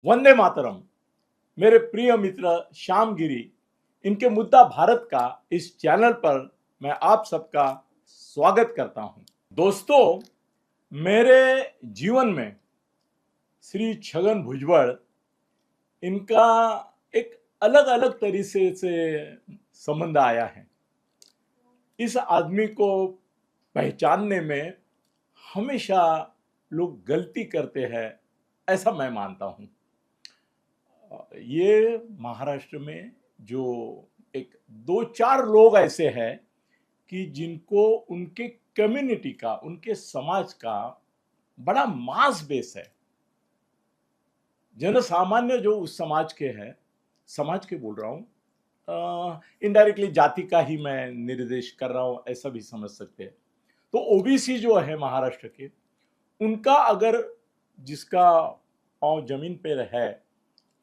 वंदे मातरम। मेरे प्रिय मित्र श्याम गिरी, इनके मुद्दा भारत का इस चैनल पर मैं आप सबका स्वागत करता हूं। दोस्तों, मेरे जीवन में श्री छगन भुजबल, इनका एक अलग अलग तरीके से संबंध आया है। इस आदमी को पहचानने में हमेशा लोग गलती करते हैं, ऐसा मैं मानता हूं। ये महाराष्ट्र में जो एक दो चार लोग ऐसे हैं कि जिनको उनके कम्युनिटी का, उनके समाज का बड़ा मास बेस है। जन सामान्य जो उस समाज के हैं, समाज के बोल रहा हूं, इनडायरेक्टली जाति का ही मैं निर्देश कर रहा हूं, ऐसा भी समझ सकते हैं। तो ओबीसी जो है महाराष्ट्र के, उनका अगर जिसका पांव जमीन पर है,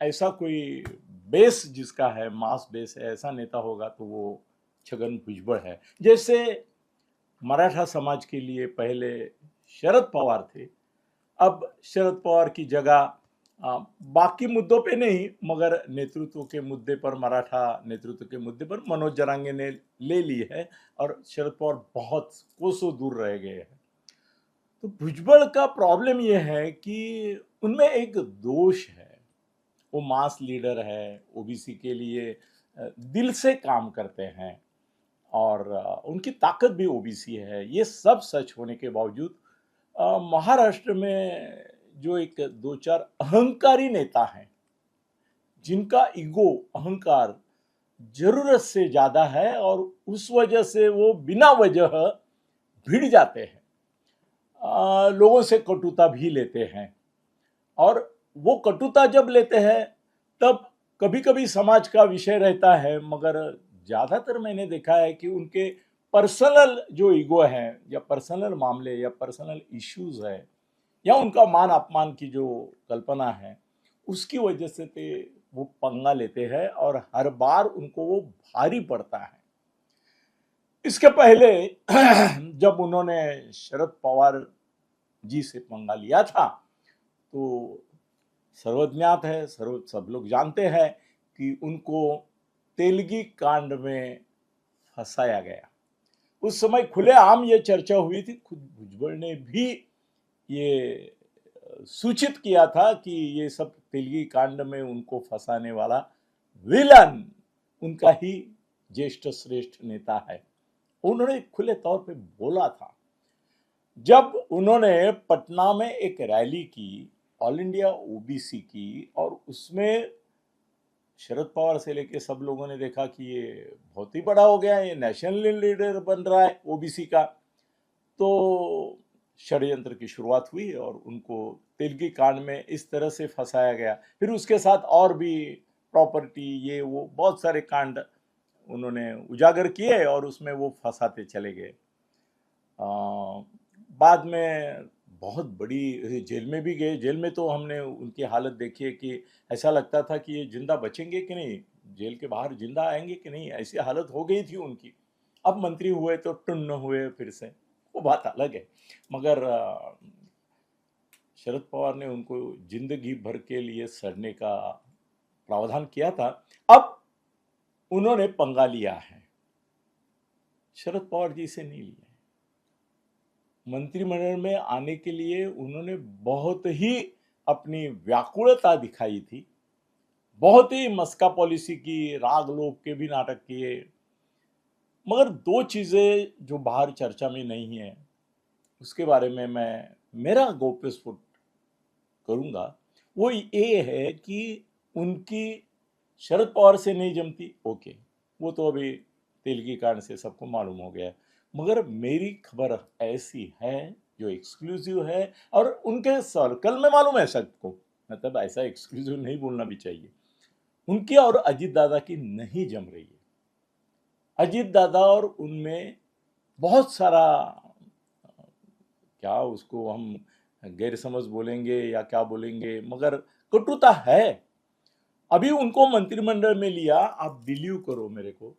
ऐसा कोई बेस जिसका है, मास बेस है, ऐसा नेता होगा तो वो छगन भुजबल है। जैसे मराठा समाज के लिए पहले शरद पवार थे, अब शरद पवार की जगह बाकी मुद्दों पे नहीं मगर नेतृत्व के मुद्दे पर, मराठा नेतृत्व के मुद्दे पर मनोज जरांगे ने ले ली है और शरद पवार बहुत कोसों दूर रह गए हैं। तो भुजबल का प्रॉब्लम यह है कि उनमें एक दोष है। वो मास लीडर है, ओबीसी के लिए दिल से काम करते हैं और उनकी ताकत भी ओबीसी है। ये सब सच होने के बावजूद महाराष्ट्र में जो एक दो चार अहंकारी नेता हैं, जिनका ईगो, अहंकार जरूरत से ज्यादा है और उस वजह से वो बिना वजह भिड़ जाते हैं, लोगों से कटुता भी लेते हैं। और वो कटुता जब लेते हैं तब कभी कभी समाज का विषय रहता है, मगर ज्यादातर मैंने देखा है कि उनके पर्सनल जो ईगो है या पर्सनल मामले या पर्सनल इश्यूज है या उनका मान अपमान की जो कल्पना है, उसकी वजह से वो पंगा लेते हैं और हर बार उनको वो भारी पड़ता है। इसके पहले जब उन्होंने शरद पवार जी से पंगा लिया था तो सर्वज्ञात है, सब लोग जानते हैं कि उनको तेलगी कांड में फंसाया गया। उस समय खुलेआम ये चर्चा हुई थी, खुद भुजबल ने भी ये सूचित किया था कि ये सब तेलगी कांड में उनको फंसाने वाला विलन उनका ही ज्येष्ठ श्रेष्ठ नेता है। उन्होंने खुले तौर पे बोला था जब उन्होंने पटना में एक रैली की, ऑल इंडिया ओबीसी की, और उसमें शरद पवार से लेके सब लोगों ने देखा कि ये बहुत ही बड़ा हो गया है, ये नेशनल लीडर बन रहा है ओबीसी का। तो षड्यंत्र की शुरुआत हुई और उनको तेलगी कांड में इस तरह से फंसाया गया। फिर उसके साथ और भी प्रॉपर्टी, ये वो बहुत सारे कांड उन्होंने उजागर किए और उसमें वो फंसाते चले गए। बाद में बहुत बड़ी जेल में भी गए। जेल में तो हमने उनकी हालत देखी है कि ऐसा लगता था कि ये जिंदा बचेंगे कि नहीं, जेल के बाहर जिंदा आएंगे कि नहीं, ऐसी हालत हो गई थी उनकी। अब मंत्री हुए तो टुन्न हुए फिर से, वो बात अलग है। मगर शरद पवार ने उनको जिंदगी भर के लिए सड़ने का प्रावधान किया था। अब उन्होंने पंगा लिया है, शरद पवार जी से नहीं लिया। मंत्रिमंडल में आने के लिए उन्होंने बहुत ही अपनी व्याकुलता दिखाई थी, बहुत ही मस्का पॉलिसी की, राग लोभ के भी नाटक किए। मगर दो चीजें जो बाहर चर्चा में नहीं है, उसके बारे में मैं मेरा गौप्यस्फुट करूंगा। वो ये है कि उनकी शरद पवार से नहीं जमती, ओके, वो तो अभी तेलगी कांड से सबको मालूम हो गया। मगर मेरी खबर ऐसी है जो एक्सक्लूसिव है और उनके सर्कल में मालूम है सबको, मतलब ऐसा एक्सक्लूसिव नहीं बोलना भी चाहिए। उनकी और अजीत दादा की नहीं जम रही है। अजीत दादा और उनमें बहुत सारा, क्या उसको हम गैर समझ बोलेंगे या क्या बोलेंगे, मगर कटुता है। अभी उनको मंत्रिमंडल में लिया, आप बिलीव करो मेरे को,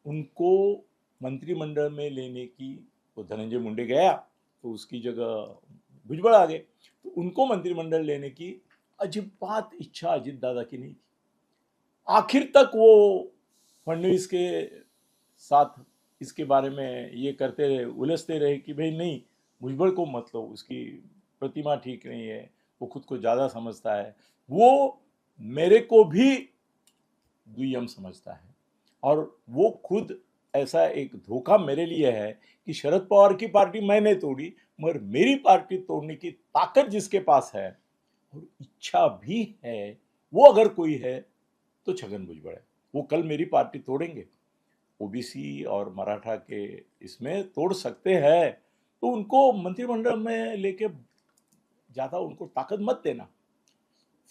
उनको मंत्रिमंडल में लेने की, तो धनंजय मुंडे गया तो उसकी जगह भुजबल आ गए, तो उनको मंत्रिमंडल लेने की अजीब बात इच्छा अजीत दादा की नहीं थी। आखिर तक वो फडणवीस के साथ इसके बारे में ये करते रहे, उलझते रहे कि भाई नहीं, भुजबल को मत लो, उसकी प्रतिमा ठीक नहीं है, वो खुद को ज़्यादा समझता है, वो मेरे को भी दुय्यम समझता है। और वो खुद ऐसा एक धोखा मेरे लिए है कि शरद पवार की पार्टी मैंने तोड़ी, मगर मेरी पार्टी तोड़ने की ताकत जिसके पास है और इच्छा भी है, वो अगर कोई है तो छगन भुजबल है। वो कल मेरी पार्टी तोड़ेंगे, ओबीसी और मराठा के इसमें तोड़ सकते हैं, तो उनको मंत्रिमंडल में लेके ज़्यादा उनको ताकत मत देना।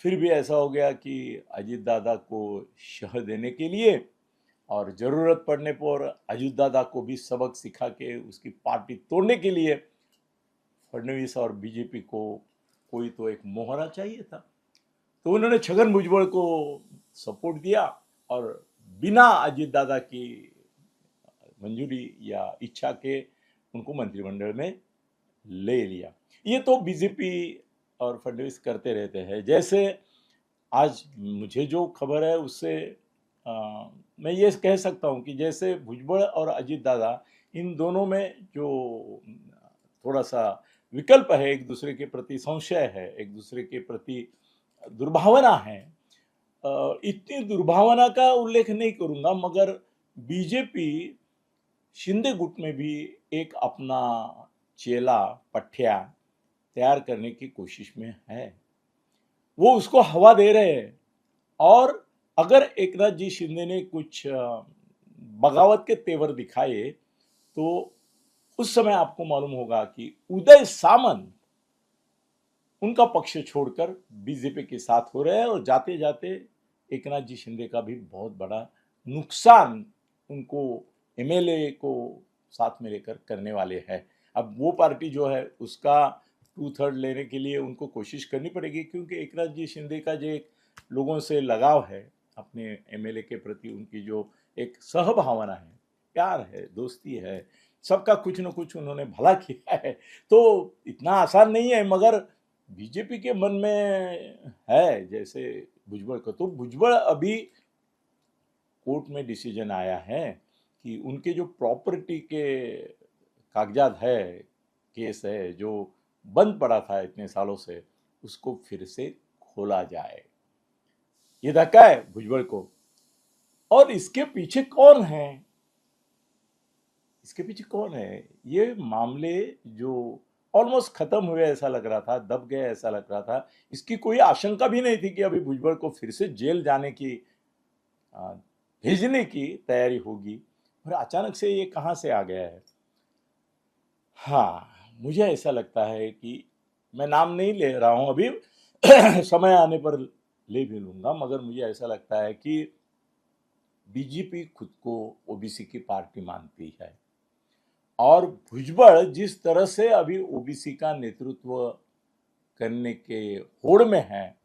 फिर भी ऐसा हो गया कि अजीत दादा को शह देने के लिए और ज़रूरत पड़ने पर अजीत दादा को भी सबक सिखा के उसकी पार्टी तोड़ने के लिए फडणवीस और बीजेपी को कोई तो एक मोहरा चाहिए था, तो उन्होंने छगन भुजबल को सपोर्ट दिया और बिना अजीत दादा की मंजूरी या इच्छा के उनको मंत्रिमंडल में ले लिया। ये तो बीजेपी और फडणवीस करते रहते हैं। जैसे आज मुझे जो खबर है उससे मैं ये कह सकता हूँ कि जैसे भुजबल और अजीत दादा, इन दोनों में जो थोड़ा सा विकल्प है, एक दूसरे के प्रति संशय है, एक दूसरे के प्रति दुर्भावना है। इतनी दुर्भावना का उल्लेख नहीं करूँगा, मगर बीजेपी शिंदे गुट में भी एक अपना चेला पठिया तैयार करने की कोशिश में है। वो उसको हवा दे रहे हैं, और अगर एकनाथ जी शिंदे ने कुछ बगावत के तेवर दिखाए तो उस समय आपको मालूम होगा कि उदय सामंत उनका पक्ष छोड़कर बीजेपी के साथ हो रहे हैं, और जाते जाते एकनाथ जी शिंदे का भी बहुत बड़ा नुकसान उनको एमएलए को साथ में लेकर करने वाले हैं। अब वो पार्टी जो है उसका 2/3 लेने के लिए उनको कोशिश करनी पड़ेगी, क्योंकि एकनाथ जी शिंदे का जो एक लोगों से लगाव है, अपने एमएलए के प्रति उनकी जो एक सहभावना है, प्यार है, दोस्ती है, सबका कुछ न कुछ उन्होंने भला किया है, तो इतना आसान नहीं है। मगर बीजेपी के मन में है जैसे भुजबल का, तो भुजबल अभी कोर्ट में डिसीजन आया है कि उनके जो प्रॉपर्टी के कागजात है, केस है जो बंद पड़ा था इतने सालों से, उसको फिर से खोला जाए। ये धक्का है भुजबल को। और इसके पीछे कौन है, इसके पीछे कौन है? ये मामले जो ऑलमोस्ट खत्म हुए ऐसा लग रहा था, दब गए ऐसा लग रहा था, इसकी कोई आशंका भी नहीं थी कि अभी भुजबल को फिर से जेल जाने की, भेजने की तैयारी होगी, और अचानक से ये कहां से आ गया है। हाँ, मुझे ऐसा लगता है कि मैं नाम नहीं ले रहा हूं अभी, समय आने पर ले भी लूंगा, मगर मुझे ऐसा लगता है कि बीजेपी खुद को ओबीसी की पार्टी मानती है, और भुजबल जिस तरह से अभी ओबीसी का नेतृत्व करने के होड़ में है,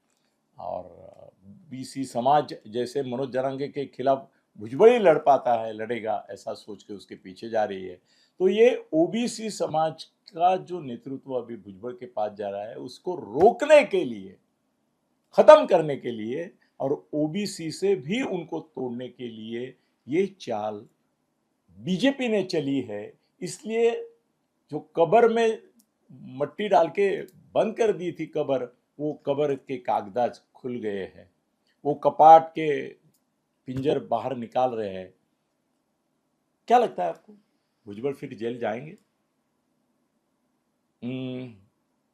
और बीसी समाज जैसे मनोज जरांगे के खिलाफ भुजबल ही लड़ पाता है, लड़ेगा, ऐसा सोच के उसके पीछे जा रही है। तो ये ओबीसी समाज का जो नेतृत्व अभी भुजबल के पास जा रहा है, उसको रोकने के लिए, खत्म करने के लिए, और ओबीसी से भी उनको तोड़ने के लिए ये चाल बीजेपी ने चली है। इसलिए जो कब्र में मट्टी डाल के बंद कर दी थी कब्र, वो कब्र के कागजात खुल गए हैं, वो कपाट के पिंजर बाहर निकाल रहे हैं। क्या लगता है आपको, भुजबल फिर जेल जाएंगे?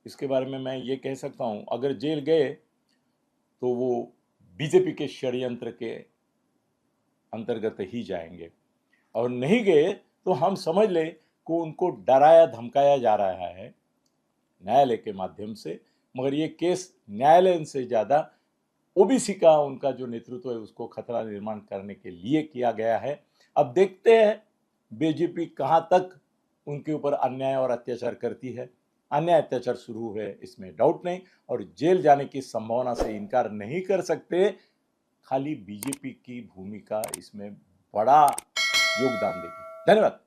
इसके बारे में मैं ये कह सकता हूं, अगर जेल गए तो वो बीजेपी के षड्यंत्र के अंतर्गत ही जाएंगे, और नहीं गए तो हम समझ ले को उनको डराया धमकाया जा रहा है न्यायालय के माध्यम से। मगर ये केस न्यायालय से ज़्यादा ओबीसी का उनका जो नेतृत्व है उसको खतरा निर्माण करने के लिए किया गया है। अब देखते हैं बीजेपी कहां तक उनके ऊपर अन्याय और अत्याचार करती है। अन्याय अत्याचार शुरू है इसमें डाउट नहीं, और जेल जाने की संभावना से इनकार नहीं कर सकते। खाली बीजेपी की भूमिका इसमें बड़ा योगदान देगी। धन्यवाद।